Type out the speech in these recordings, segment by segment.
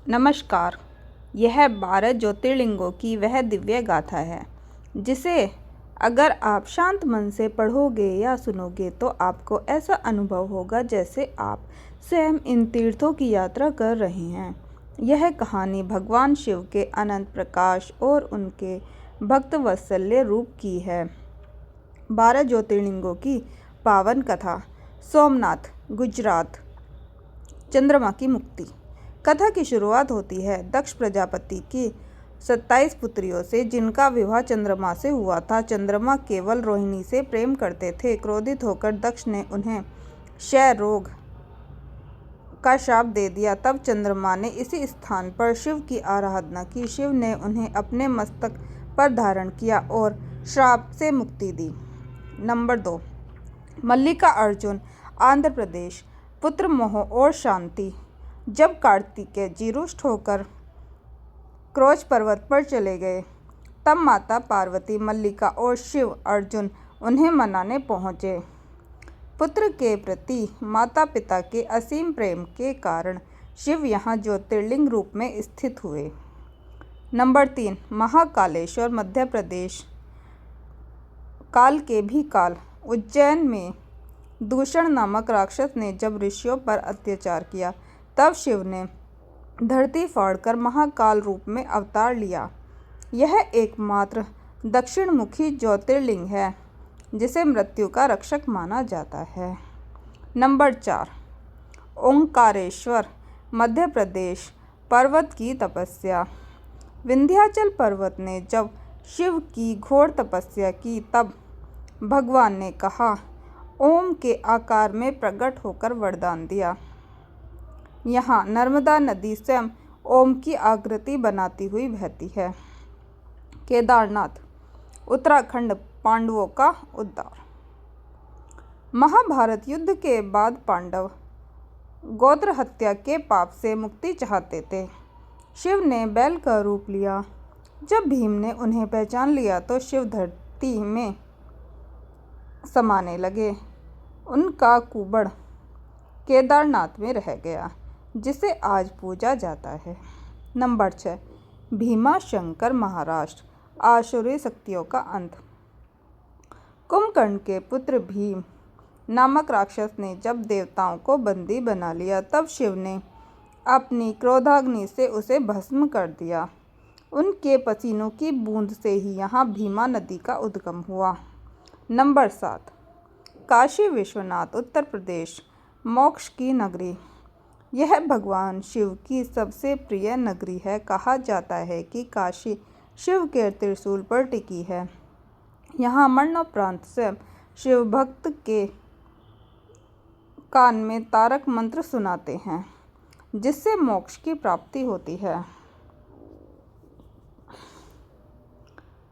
नमस्कार। यह 12 ज्योतिर्लिंगों की वह दिव्य गाथा है जिसे अगर आप शांत मन से पढ़ोगे या सुनोगे तो आपको ऐसा अनुभव होगा जैसे आप स्वयं इन तीर्थों की यात्रा कर रहे हैं। यह कहानी भगवान शिव के अनंत प्रकाश और उनके भक्त वात्सल्य रूप की है। 12 ज्योतिर्लिंगों की पावन कथा। सोमनाथ, गुजरात। चंद्रमा की मुक्ति। कथा की शुरुआत होती है दक्ष प्रजापति की 27 पुत्रियों से जिनका विवाह चंद्रमा से हुआ था। चंद्रमा केवल रोहिणी से प्रेम करते थे। क्रोधित होकर दक्ष ने उन्हें क्षय रोग का श्राप दे दिया। तब चंद्रमा ने इसी स्थान पर शिव की आराधना की। शिव ने उन्हें अपने मस्तक पर धारण किया और श्राप से मुक्ति दी। नंबर 2, मल्लिका अर्जुन, आंध्र प्रदेश। पुत्र मोह और शांति। जब कार्तिकेय जी रुष्ट होकर क्रोच पर्वत पर चले गए तब माता पार्वती, मल्लिका और शिव अर्जुन उन्हें मनाने पहुँचे। पुत्र के प्रति माता पिता के असीम प्रेम के कारण शिव यहाँ ज्योतिर्लिंग रूप में स्थित हुए। नंबर 3, महाकालेश्वर, मध्य प्रदेश। काल के भी काल। उज्जैन में दूषण नामक राक्षस ने जब ऋषियों पर अत्याचार किया तब शिव ने धरती फाड़कर महाकाल रूप में अवतार लिया। यह एकमात्र दक्षिणमुखी ज्योतिर्लिंग है जिसे मृत्यु का रक्षक माना जाता है। नंबर 4, ओंकारेश्वर, मध्य प्रदेश। पर्वत की तपस्या। विंध्याचल पर्वत ने जब शिव की घोर तपस्या की तब भगवान ने कहा ओम के आकार में प्रकट होकर वरदान दिया। यहाँ नर्मदा नदी स्वयं ओम की आकृति बनाती हुई बहती है। केदारनाथ, उत्तराखंड। पांडवों का उद्धार। महाभारत युद्ध के बाद पांडव गोत्र हत्या के पाप से मुक्ति चाहते थे। शिव ने बैल का रूप लिया। जब भीम ने उन्हें पहचान लिया तो शिव धरती में समाने लगे। उनका कुबड़ केदारनाथ में रह गया जिसे आज पूजा जाता है। नंबर 6, भीमाशंकर, महाराष्ट्र। आसुरी शक्तियों का अंत। कुंभकर्ण के पुत्र भीम नामक राक्षस ने जब देवताओं को बंदी बना लिया तब शिव ने अपनी क्रोधाग्नि से उसे भस्म कर दिया। उनके पसीनों की बूंद से ही यहाँ भीमा नदी का उद्गम हुआ। नंबर 7, काशी विश्वनाथ, उत्तर प्रदेश। मोक्ष की नगरी। यह भगवान शिव की सबसे प्रिय नगरी है। कहा जाता है कि काशी शिव के त्रिशूल पर टिकी है। यहाँ मरणोपरांत स्वयं शिव भक्त के कान में तारक मंत्र सुनाते हैं जिससे मोक्ष की प्राप्ति होती है।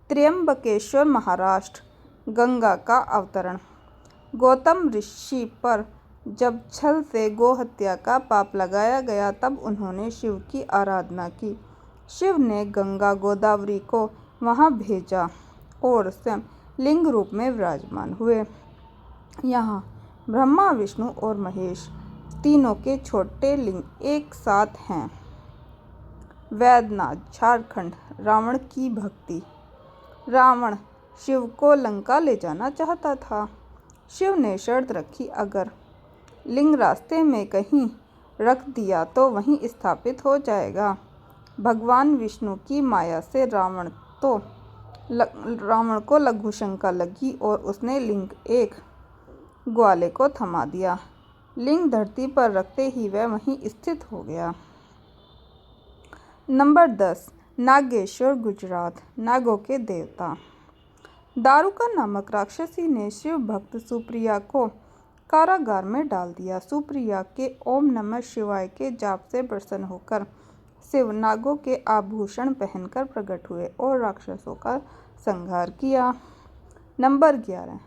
त्र्यंबकेश्वर, महाराष्ट्र। गंगा का अवतरण। गौतम ऋषि पर जब छल से गोहत्या का पाप लगाया गया तब उन्होंने शिव की आराधना की। शिव ने गंगा गोदावरी को वहां भेजा और स्वयं लिंग रूप में विराजमान हुए। यहाँ ब्रह्मा, विष्णु और महेश तीनों के छोटे लिंग एक साथ हैं। वैद्यनाथ, झारखंड। रावण की भक्ति। रावण शिव को लंका ले जाना चाहता था। शिव ने शर्त रखी अगर लिंग रास्ते में कहीं रख दिया तो वहीं स्थापित हो जाएगा। भगवान विष्णु की माया से रावण को लघु शंका लगी और उसने लिंग एक ग्वाले को थमा दिया। लिंग धरती पर रखते ही वह वहीं स्थित हो गया। नंबर 10, नागेश्वर, गुजरात। नागों के देवता। दारुका नामक राक्षसी ने शिव भक्त सुप्रिया को कारागार में डाल दिया। सुप्रिया के ओम नमः शिवाय के जाप से प्रसन्न होकर शिव नागों के आभूषण पहनकर प्रकट हुए और राक्षसों का संहार किया। नंबर 11,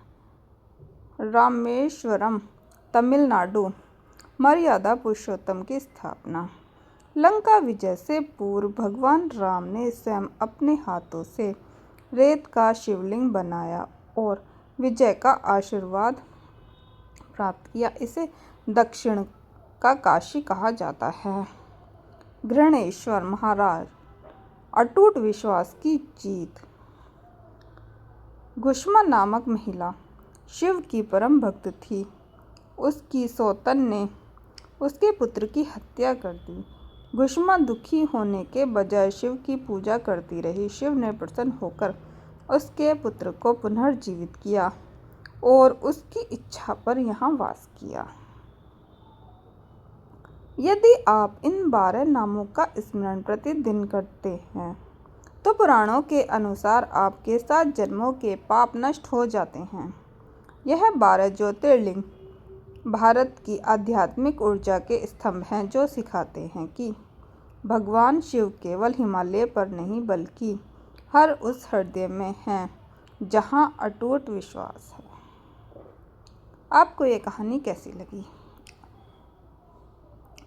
रामेश्वरम, तमिलनाडु। मर्यादा पुरुषोत्तम की स्थापना। लंका विजय से पूर्व भगवान राम ने स्वयं अपने हाथों से रेत का शिवलिंग बनाया और विजय का आशीर्वाद प्राप्त किया। इसे दक्षिण का काशी कहा जाता है। घृणेश्वर महाराज, अटूट विश्वास की जीत। घुश्मा नामक महिला शिव की परम भक्त थी। उसकी सौतन ने उसके पुत्र की हत्या कर दी। घुश्मा दुखी होने के बजाय शिव की पूजा करती रही। शिव ने प्रसन्न होकर उसके पुत्र को पुनर्जीवित किया और उसकी इच्छा पर यहाँ वास किया। यदि आप इन 12 नामों का स्मरण प्रतिदिन करते हैं तो पुराणों के अनुसार आपके 7 जन्मों के पाप नष्ट हो जाते हैं। यह 12 ज्योतिर्लिंग भारत की आध्यात्मिक ऊर्जा के स्तंभ हैं, जो सिखाते हैं कि भगवान शिव केवल हिमालय पर नहीं बल्कि हर उस हृदय में हैं जहां अटूट विश्वास है। आपको ये कहानी कैसी लगी?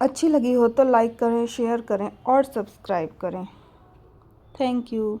अच्छी लगी हो तो लाइक करें, शेयर करें और सब्सक्राइब करें। Thank you.